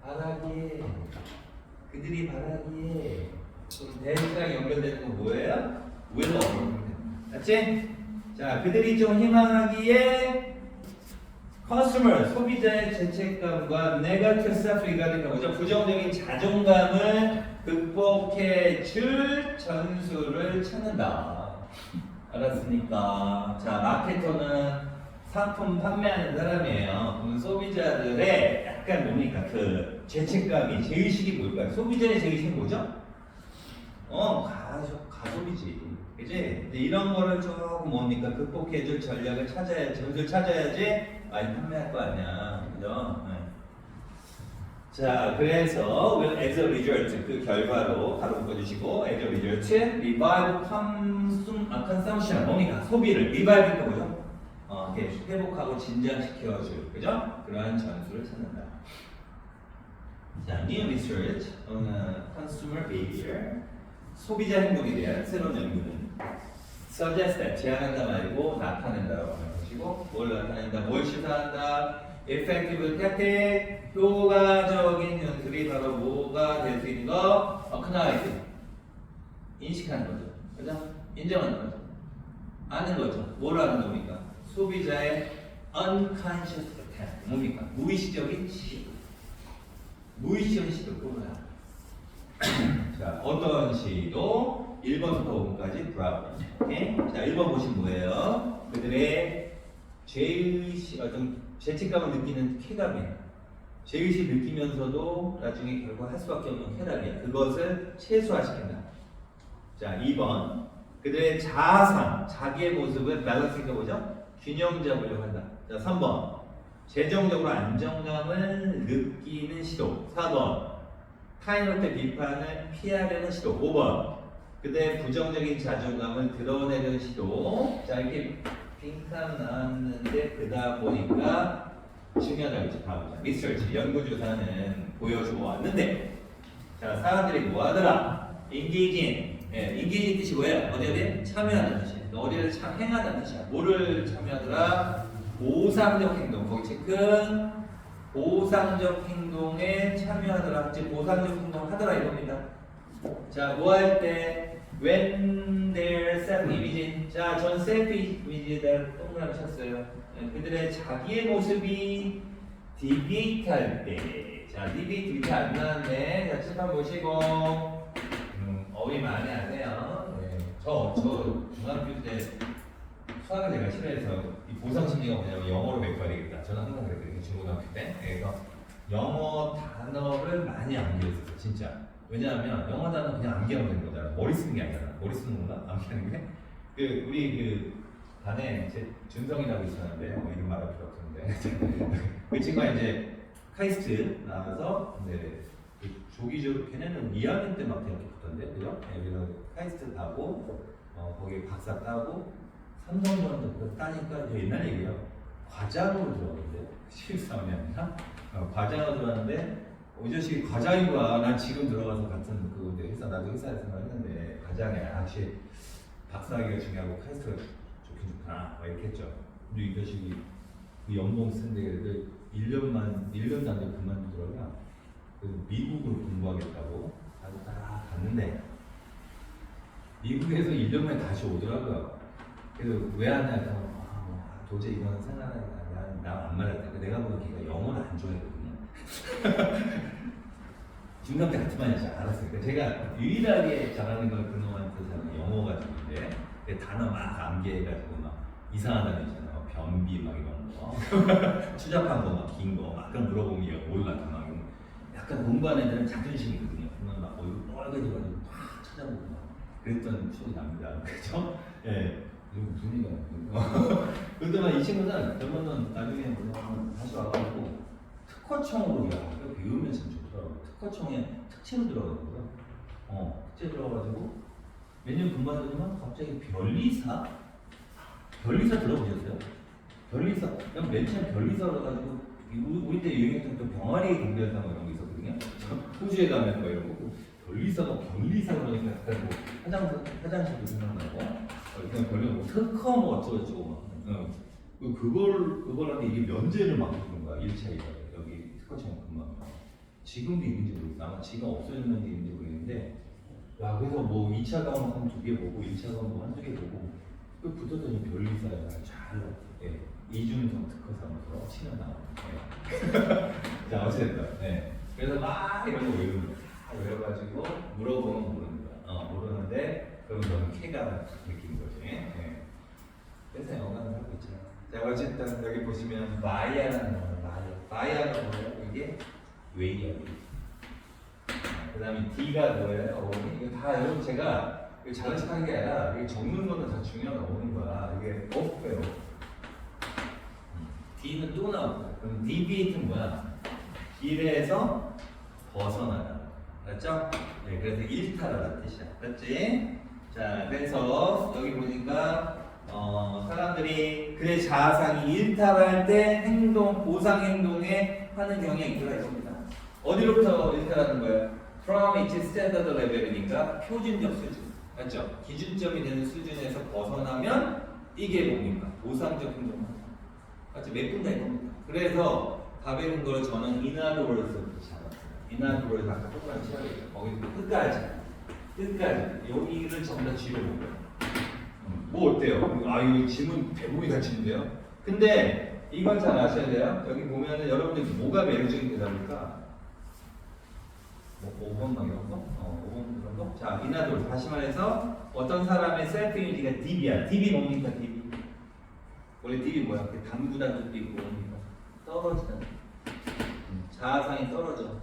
바라기에 그럼 대시랑 연결되는 건 뭐예요? will overcome. 맞지? 자, 그들이 좀 희망하기에 컨슈머 소비자의 죄책감과 네거티브 self-regard가 뭐죠? 부정적인 자존감을 극복해 줄 전술을 찾는다. 알았습니까? 자, 마케터는 상품 판매하는 사람이에요. 그럼 소비자들의 약간 뭡니까? 그 죄책감이 제의식이 뭘까요? 소비자의 제의식이 뭐죠? 가소비지. 그지? 근데 이런 거를 조금 뭡니까? 극복해줄 전략을 찾아야지, 전술 찾아야지 많이 판매할 거 아니야. 그죠? 네. 자, 그래서 will as a result 그 결과로 바로 묶어주시고 as a result revive consumption 뭡니까? 소비를 revive가 뭐죠? 이렇게 회복하고 진정시켜줄 그죠? 그러한 전술을 찾는다. 자, new research on consumer behavior 소비자 행동에 대한 새로운 연구는 suggest that 제안한다 말고 나타낸다라고 하는 것이고 뭘 나타낸다, 뭘 시사한다, effective tactic 효과적인 연술이 바로 뭐가 될 수 있는 거? recognize 인식하는 거죠. 그죠? 인정하는 거죠. 아는 거죠. 뭘 아는 겁니까? 소비자의 unconscious attempt 뭡니까? 무의식적인 시도. 무의식적인 시도 뭐야? 자, 어떤 시도? 1번부터 5번까지 브라보. 오케이? 자, 1번 보시면 뭐예요? 그들의 죄의식, 좀 죄책감을 느끼는 쾌감이에요. 죄의식 느끼면서도 나중에 결국 할 수밖에 없는 쾌락이에요. 그것을 최소화시킨다. 자, 2번. 그들의 자아상, 자기의 모습을 밸런스가 뭐죠? 균형 잡으려고 한다. 자, 3번. 재정적으로 안정감을 느끼는 시도. 4번. 타인으로부터 비판을 피하려는 시도. 5번. 그들의 부정적인 자존감을 드러내려는 시도. 자, 이렇게 빈칸 나왔는데 그다 보니까 중요하다고 했죠. 다음 리서치 연구조사는 보여주었는데 자 사람들이 뭐하더라? engaging engaging 뜻이 뭐예요? 어디에 참여하는 뜻이에요. 어디를 행하는 뜻이야. 뭐를 참여하더라? 보상적 행동. 거기 체크. 보상적 행동에 참여하더라. 즉 보상적 행동 하더라 이겁니다. 자 뭐 할 때? When their self-image. 자, 전 self-image에다 동그라미 쳤어요. 그들의 자기의 모습이 deviate 할 때. 자, deviate 밑에 안 나왔네. 자, 칠판 보시고. 어휘 많이 하세요. 네. 저 중학교 때 수학을 제가 싫어해서 이 보상 심리가 뭐냐면 영어로 메꿔야 되겠다. 저는 항상 그랬거든요. 중고등학교 때. 그래서 영어 단어를 많이 암기했었어요. 진짜. 왜냐하면 영어 단어 그냥 암기하면 되는 거잖아. 머리 쓰는 게 아니잖아. 머리 쓰는 건가? 암기하는 게? 우리 반에 제 준성이라고 있었는데 이름 말할 필요 없었는데 그 친구가 이제 카이스트 나와서 조기적으로 걔네는 2학년 때 막 대학교 붙었는데 그죠? 그래서 카이스트 가고 거기 박사 따고 삼성전자 따니까 옛날 얘기예요. 과장으로 들어갔는데 실수하면 아니라 과장으로 들어갔는데 이 자식이 과장인 거야. 난 지금 들어가서 같은 그 회사 나도 회사에서 했는데 과장이야. 역시 박사학위가 중요하고 카이스트가 좋긴 좋구나. 막 이렇게 했죠. 근데 이 자식이 그 연봉 쓴데 1년 단위에 그만두더라고요. 그래서 미국으로 공부하겠다고 딱 갔는데 미국에서 1년 만에 다시 오더라고요. 그래서 왜 안 하냐? 도저히 이건 생각하니까 나안 말했다. 내가 보는 걔가 영어를 안 좋아했거든요. 중간 때 같은 반이었죠. 알았어요. 그러니까 제가 유일하게 잘하는 건 그놈한테 잘하는 영어 가지고인데 단어 막 암기해가지고 막 이상한 단어 있잖아요. 변비 막 이런 거, 추잡한 거 막 긴 거 막 그런 물어보면 얘가 몰라 막 약간 공부하는 애들은 자존심이 있거든요. 그러면 막 얼굴 빨개져가지고 막 찾아보고 막 그랬던 추억이 납니다. 그렇죠? 예. 이거 무슨 얘기야? 그러더만 이 친구는 그러면은 나중에 다시 와가지고 특허청으로 이거 배우면 참 좋더라고요. 특허청에 특채로 들어가더라고요. 특채 들어가가지고 몇 년 근무하더니만 갑자기 변리사 들어보셨어요? 변리사 그냥 맨 처음 변리사로 가지고 우리 때 유행했던 또 병아리 경별사 뭐 이런 거 있었거든요. 호주에 가면 뭐 이런 거고 변리사가 그러니까 약간 뭐 화장실도 생각나고 그냥 별로 뭐 특허 뭐 어쩌고저쩌고 막 그걸 하는데 이게 면제를 막 해주는 거야. 1차에서 여기 특허청에 근무하면 지금도 있는지 모르겠어. 아마 지금 없어졌는지 있는지 모르겠는데 야 그래서 뭐 2차 과목 한 2개 보고 1차 과목 한 2개 보고 그 붙었더니 변리사에 잘 이준성 특허사무소 치면 나와요. 자 어쨌든 그래서 막 이런 거 외우는 거야. 다 외워가지고 물어보면 모르는 거야. 모르는데 그럼 너는 쾌감을 느낀 거지. 그래서 영감을 하고 있잖아. 자 어쨌든 여기 보시면 마야라는 거예요. 마야가 뭐예요? 이게 웨이야. 그 다음에 D가 뭐예요? 어머니. 이거 다 여러분 제가 잘난 척하는 게 아니라 이게 적는 거는 다 중요한 어머니인 거야. 이게 없고요. D는 또 나올 거야. 그럼 deviate는 뭐야? 길에서 벗어나다. 맞죠? 네, 그래서 일탈하다는 뜻이야. 맞지? 자, 그래서 여기 보니까 사람들이 그의 자아상이 일탈할 때 보상 행동에 하는 경향이 있더라 이겁니다. 어디로부터 일탈하는 거예요? From its standard level이니까 표준적 수준. 맞죠? 기준점이 되는 수준에서 벗어나면 이게 뭡니까? 보상적 행동. 맞죠? 메꾼다 이겁니다. 그래서 가벼운 걸 저는 인하드월스부터 잡았어요. 인하드월스 아까 똑같이 치라고요. 거기서 끝까지 여기를 전부 다 쥐고 본 거예요. 뭐 어때요? 이거 지문 대부분이 같이인데요. 근데 이걸 잘 아셔야 돼요. 여기 보면은 여러분들 뭐가 매력적인 대답일까? 뭐 5번만 이런 거? 5번 이런 거? 자, 인하드월스 다시 말해서 어떤 사람의 셀프 이미지가 DB야. DB 뭡니까? DB. 원래 DB 뭐야? 당구단 뜻도 있고 뭡니까? 떨어지는 자아상이 떨어져.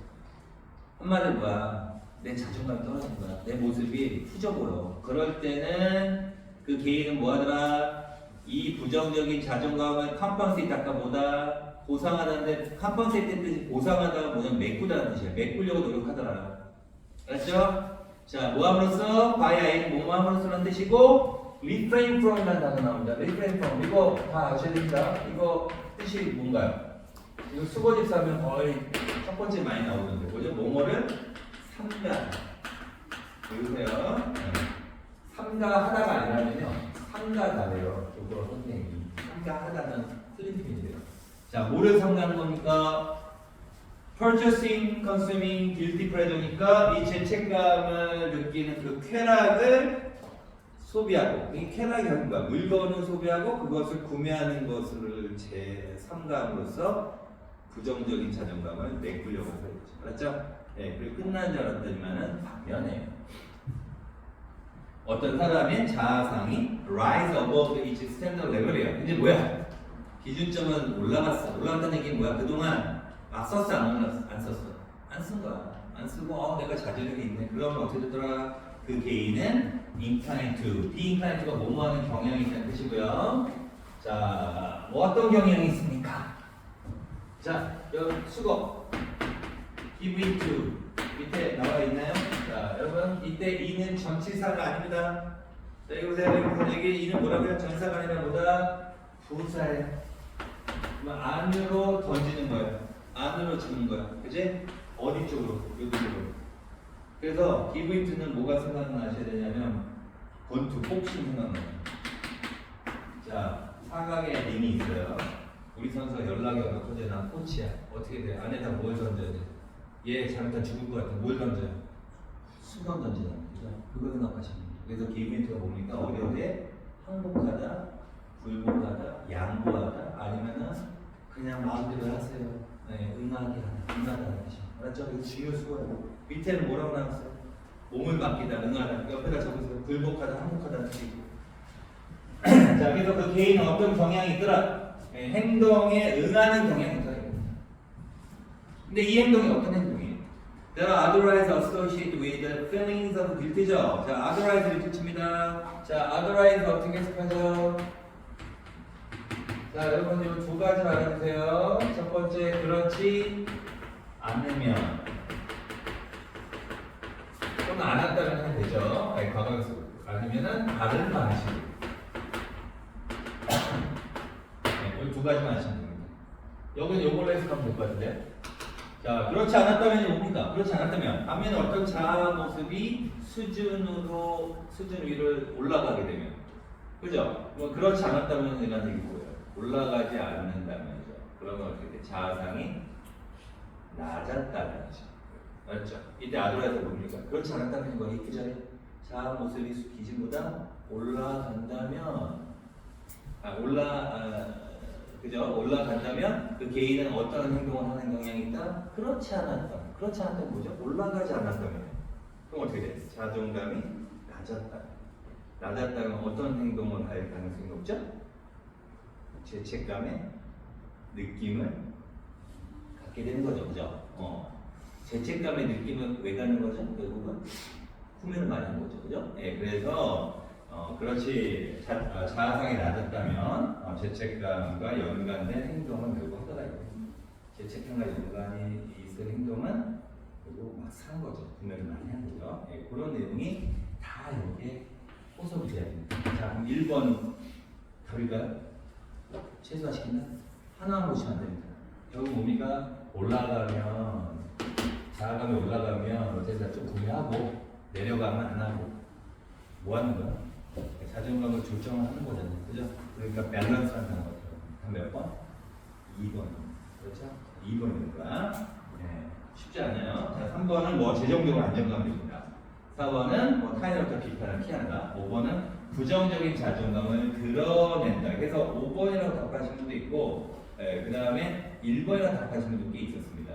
한마디로 뭐야? 내 자존감이 떨어진 거야. 내 모습이 후져 보여. 그럴 때는 그 개인은 뭐 하더라? 이 부정적인 자존감을 컴펀세이트 아까 뭐다? 보상하다는데 컴펀세이트 뜻이 보상하다가 뭐냐면 메꾸다는 뜻이야. 메꾸려고 노력하더라. 알았죠? 자, 뭐함으로써? 바이아인 뭐함으로써라는 뜻이고 refrain from이라는 단어 나옵니다. refrain from 이거 다 아셔야 됩니다. 이거 뜻이 뭔가요? 이거 수거집사 하면 거의 첫 번째 많이 나오는데 뭐죠? 뭐뭐를 삼가 보세요. 삼가하다가 아니라면요 삼가다래요. 이거 선생님이 삼가하다는 틀린 표현이에요. 자, 뭐를 삼가하는 겁니까? purchasing, consuming, guilty pleasure니까 이 죄책감을 느끼는 그 쾌락을 소비하고, 이 쾌락이 뭔가 물건을 소비하고 그것을 구매하는 것을 제3감으로써 부정적인 자존감을 메꾸려고 하는 거죠. 알았죠? 네, 그리고 끝난 줄 알았더니만은 반면에 어떤 사람의 자아상이 rise above each standard level이에요. 이제 뭐야? 기준점은 올라갔어. 올라간다는 얘기는 뭐야? 그동안 썼어? 안 썼어? 안 쓴 거야. 안 쓰고 내가 자제력이 있네. 그러면 어떻게 되더라? 그 개인은 inclined to, be inclined to가 뭐뭐 하는 경향이 있다는 뜻이고요. 자, 뭐 어떤 경향이 있습니까? 자, 여기 수거 give in to 밑에 나와 있나요? 자, 여러분 이때 이는 전치사가 아닙니다. 자, 이거 보세요. 여기 이는 뭐라고요? 전치사가 아니라 뭐다? 부사예요. 안으로 던지는 거예요. 안으로 주는 거야. 그지? 어디 쪽으로? 여기 쪽으로. 그래서 give in to는 뭐가 생각나셔야 되냐면 권투, 복싱 생각나요. 자, 사각에 링이 있어요. 우리 선수가 연락이 와서 어제 난 코치야. 어떻게 돼? 안에다 뭘 던져야 돼? 얘 잘못하면 죽을 것 같아. 뭘 던져요? 수건 던지는 거죠. 그거 생각하시면 돼요. 그래서 give in to가 뭡니까? 어디에? 항복하다, 불복하다, 양보하다, 아니면은 그냥 마음대로 하세요. 네, 응하게 하다, 응하다는 뜻이죠. 알았죠? 이거 중요 수고예요. 밑에는 뭐라고 나왔어요? 몸을 맡기다, 응하다. 옆에다 적으세요. 불복하다, 항복하다는 뜻이고. 자, 그래서 그 개인은 어떤 경향이 있더라? 네, 행동에 응하는 경향이 있더라. 근데 이 행동이 어떤 행동이에요? There are otherwise associated with the feelings of guilt죠. 자, otherwise를 뜻입니다. 자, otherwise 어떻게 해석하죠? 자, 여러분 이 두 가지 알아주세요. 첫 번째, 그렇지 않으면 또는 안 한다면 하면 되죠. 아니, 과거에 아니면은 다른 방식. 네, 이 두 가지만 하시면 됩니다. 여기는 요걸로 해석하면 될 것 같은데. 자, 그렇지 않았다면 뭡니까? 그렇지 않았다면 반면에 어떤 자아 모습이 수준 위를 올라가게 되면, 그죠? 뭐 그렇지 않았다면 이라는 얘기 뭐예요? 올라가지 않는다면이죠. 그러면 어떻게 돼? 자아상이 낮았다는 거죠. 맞죠? 이때 아도라에서 뭡니까? 그렇지 않았다는 거 있기 전에 자아 모습이 기준보다 올라간다면, 그죠? 올라간다면 그 개인은 어떤 행동을 하는 경향이 있다? 그렇지 않았다면. 그렇지 않았다면 뭐죠? 올라가지 않았다면. 그럼 어떻게 돼? 자존감이 낮았다. 낮았다면 어떤 행동을 할 가능성이 높죠? 죄책감의 느낌을 갖게 되는 거죠. 그죠? 죄책감의 느낌은 왜 갖는 거죠? 결국은 후회를 많이 하는 거죠. 그죠? 네, 그래서 그렇지 자아상이 낮았다면 죄책감과 연관된 행동을 결국 하더라고요. 죄책감과 연관이 있을 행동은 결국 막 사는 거죠. 구매를 많이 하는 거죠. 네, 그런 내용이 다 여기에 포섭이 돼야 됩니다. 자, 그럼 1번 답일까요? 최소화시키나? 하나만 보시면 안 됩니다. 결국 뭡니까? 올라가면 자아감이 올라가면 어쨌든 좀 구매하고 내려가면 안 하고 뭐 하는 거야? 자존감을 조정을 하는 거잖아요. 그죠? 그러니까 밸런스 한다는 거죠. 몇 번? 2번. 그렇죠? 2번이니까. 네. 쉽지 않아요. 자, 3번은 뭐 재정적으로 안정감입니다. 4번은 뭐 타인으로부터 비판을 피한다. 5번은 부정적인 자존감을 드러낸다. 그래서 5번이라고 답하신 분도 있고, 그 다음에 1번이라고 답하신 분도 꽤 있었습니다.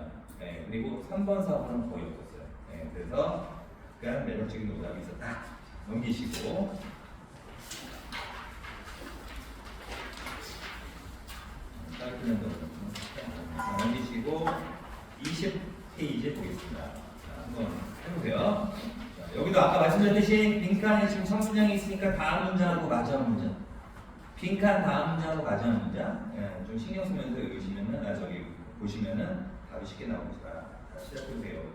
그리고 3번, 4번은 거의 없었어요. 그래서 그냥 매력적인 오답이 있었다. 넘기시고. 깔끔한 거. 보시고 20페이지 보겠습니다. 자, 한번 해보세요. 자, 여기도 아까 말씀드렸듯이 빈칸에 지금 청순형이 있으니까 다음 문장하고 마지막 문장. 빈칸 다음 문장하고 마지막 문장. 예, 좀 신경 쓰면서 읽으시면은 저기 보시면은 답이 쉽게 나옵니다. 자, 시작해보세요.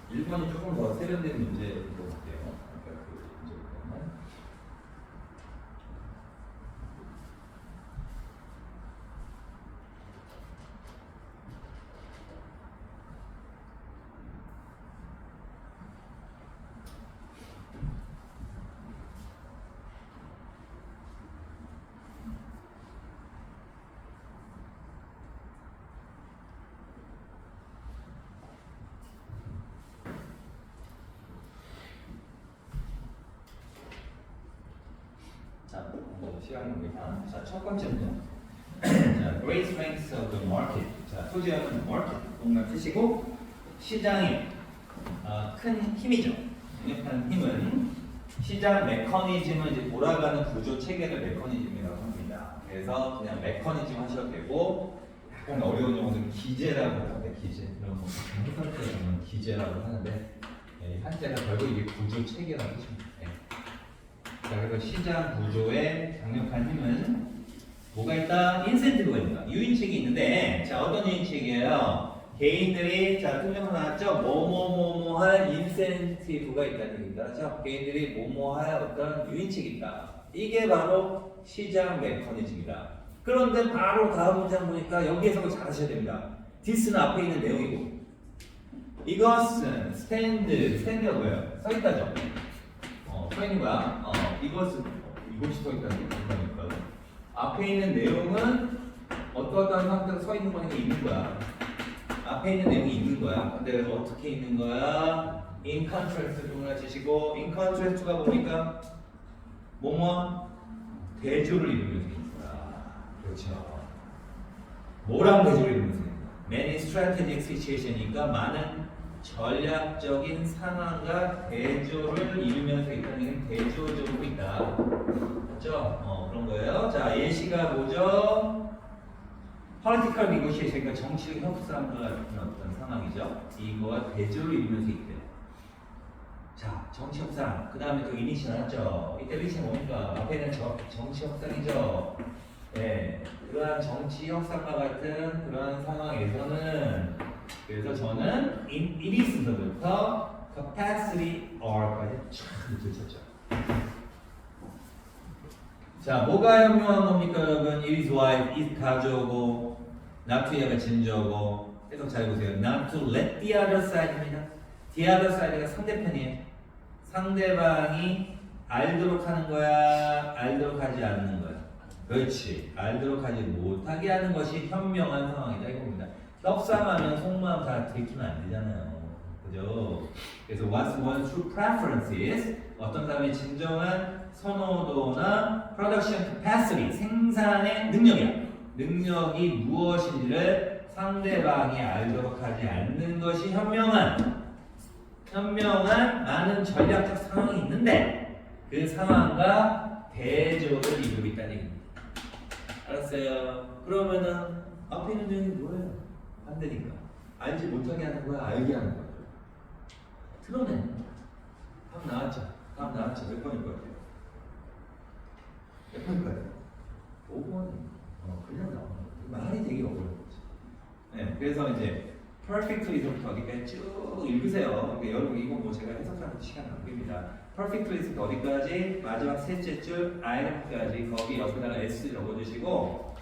일본이 조금 더 세련된 문제인 것 같아요. 아까 그 문제보다는. 자, 먼저 시간입니다. 자, 첫 번째 문제. 자, great strengths of the market. 자, 소지하는 market. 뭔가 쓰시고 시장이 큰 힘이죠. 강력한 힘은 시장 메커니즘을 이제 돌아가는 구조 체계를 메커니즘이라고 합니다. 그래서 그냥 메커니즘 하셔도 되고 약간 어려운 용어는 기제라고 하는데 기제 이런 거 한자는 기제라고 하는데 한자가 결국 이게 구조 체계라는 뜻입니다. 자, 그래서 시장 구조의 강력한 힘은 뭐가 있다? 인센티브가 있다. 유인책이 있는데, 자, 어떤 유인책이에요? 개인들이, 자, 통장 나왔죠? 뭐뭐뭐뭐 할 인센티브가 있다는 얘기입니다. 그렇죠? 개인들이 뭐뭐 할 어떤 유인책이 있다. 이게 바로 시장 메커니즘이다. 그런데 바로 다음 문장 보니까 여기에서 잘 하셔야 됩니다. 디스는 앞에 있는 내용이고, 이것은 스탠드가 뭐예요? 서 있다죠? 서 있는 거야. 이것이 서 있다는 거니까. 앞에 있는 내용은 어떠한 상태로 서 있는 거니까 있는 거야. 앞에 있는 내용이 있는 거야. 근데 어떻게 있는 거야? In contrast 중을 주시고, in contrast가 보니까 뭐뭐 대조를 이루면서 있는 거야. 그렇죠. 뭐랑 대조를 이루면서 있는 거야? Many strategic situation이니까 많은 전략적인 상황과 대조를 이루면서 있다는 얘기는 대조적으로 있다. 그렇죠? 그런 거예요. 자, 예시가 뭐죠? Political negotiation, 그러니까 정치적 협상과 같은 어떤 상황이죠. 이거와 대조를 이루면서 있대요. 자, 정치 협상. 그 다음에 또 이니시 나왔죠. 이때 이니시 뭡니까? 앞에는 정치 협상이죠. 네, 그러한 정치 협상과 같은 그러한 상황에서는 그래서 저는 it is부터 capacity or까지 촥 붙였죠. 자, 뭐가 현명한 겁니까, 여러분? It is wise, it 가져오고, not to have 진저고. 해석 잘 보세요. Not to let the other side입니다. The other side가 상대편이에요. 상대방이 알도록 하는 거야, 알도록 하지 않는 거야. 그렇지. 알도록 하지 못하게 하는 것이 현명한 상황이다 이겁니다. 협상하면 속마음 다 들키면 안 되잖아요. 그죠? 그래서 what's one's true preference is 어떤 사람의 진정한 선호도나 production capacity 생산의 능력이야. 능력이 무엇인지를 상대방이 알도록 하지 않는 것이 현명한 많은 전략적 상황이 있는데 그 상황과 대적을 이루고 있다는 얘기입니다. 알았어요? 그러면은 앞에 있는 점이 뭐예요? 안 되니까. 알지 못하게 하는 거야? 알게 하는 거야? 틀어내는 거야. 답 나왔죠? 몇 번일 것 같아요? 몇 번일 것 같아요? 5번. 그냥 나오는 거야. 말이 되게 어려운 거지. 네, 그래서 이제 perfectly부터 어디까지 쭉 읽으세요. 그러니까 여러분 이거 뭐 제가 해석하는 시간 낭비입니다. perfectly부터 어디까지 마지막 셋째 줄 item까지 거기 옆에다가 s 적어주시고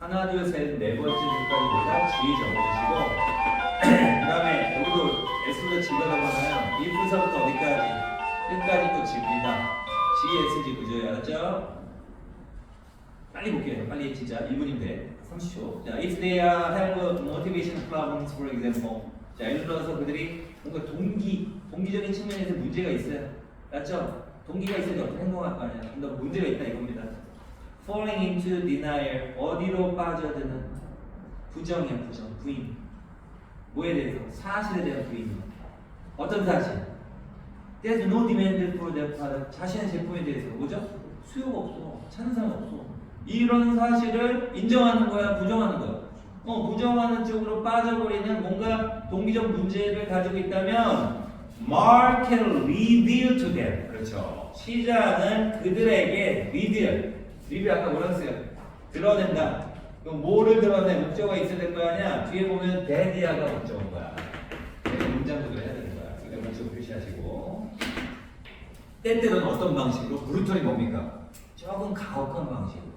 하나 둘 셋 네 번째 줄까지 보다 g 적어주시고 그 다음에 여기도 s보다 g가 나오잖아요. if서부터 어디까지 끝까지 또 g입니다. g, s, g 구조예요. 알았죠? 빨리 볼게요. 빨리 진짜 1분인데 30초. 자, if they have motivation problems, for example. 자, 예를 들어서 그들이 뭔가 동기적인 측면에서 문제가 있어요. 맞죠? 동기가 있어야 어떤 행동할 거 아니야. 근데 문제가 있다 이겁니다. Falling into denial. 어디로 빠져드는 부정이야, 부인. 뭐에 대해서? 사실에 대한 부인. 어떤 사실? There's no demand for their product. 자신의 제품에 대해서 뭐죠? 수요가 없어. 찾는 사람 없어. 이런 사실을 인정하는 거야, 부정하는 거야? 부정하는 쪽으로 빠져버리는 뭔가 동기적 문제를 가지고 있다면 market reveal to them. 그렇죠. 시장은 그들에게 리뷰 아까 뭐라 했어요? 드러낸다. 그럼 뭐를 드러내? 목적어가 있어야 될 거 아니야? 뒤에 보면 대디아가 목적어인 거야. 문장구조를 해야 되는 거야. 그러니까 목적 표시하시고 때때로는 어떤 방식으로? 브루털이 뭡니까? 조금 가혹한 방식으로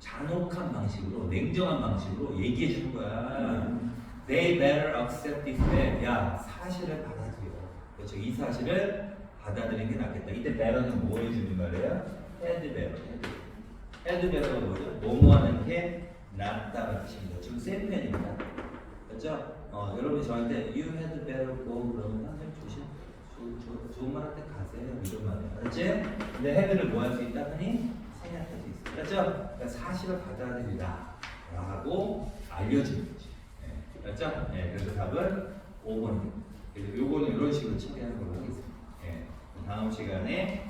잔혹한 방식으로 냉정한 방식으로 얘기해 주는 거야. They better accept this fact. 야, 사실을 받아들여. 그렇죠. 이 사실을 받아들이는 게 낫겠다. 이때 better는 뭐 해주는 말이에요? had better. had better가 뭐죠? 뭐뭐 하는 게 낫다는 뜻입니다. 지금 세미엔입니다. 그렇죠? 여러분이 저한테 you had better go 그러면 항상 좋은 말 할 때 가세요. 이런 말이에요. 알았지? 근데 had를 뭐 할 수 있다 하니? 생각할 수 있어요. 그렇죠? 그러니까 사실을 받아들이라 라고 알려주는 거지. 네. 그렇죠? 네. 그래서 답은 5번입니다. 그래서 요거는 이런 식으로 처리하는 걸로 하겠습니다. 네. 다음 시간에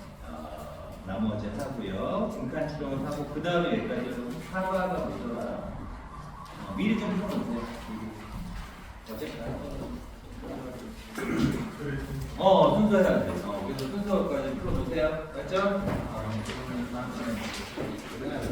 나머지 하고요. 중간 추정을 하고 그 다음에 여기까지 여러분 사과가 뭐더라? 미리 좀 풀어놓으세요. 어쨌든 순서해야 돼. 그래서 순서까지 풀어놓으세요. 맞죠? 다음 시간에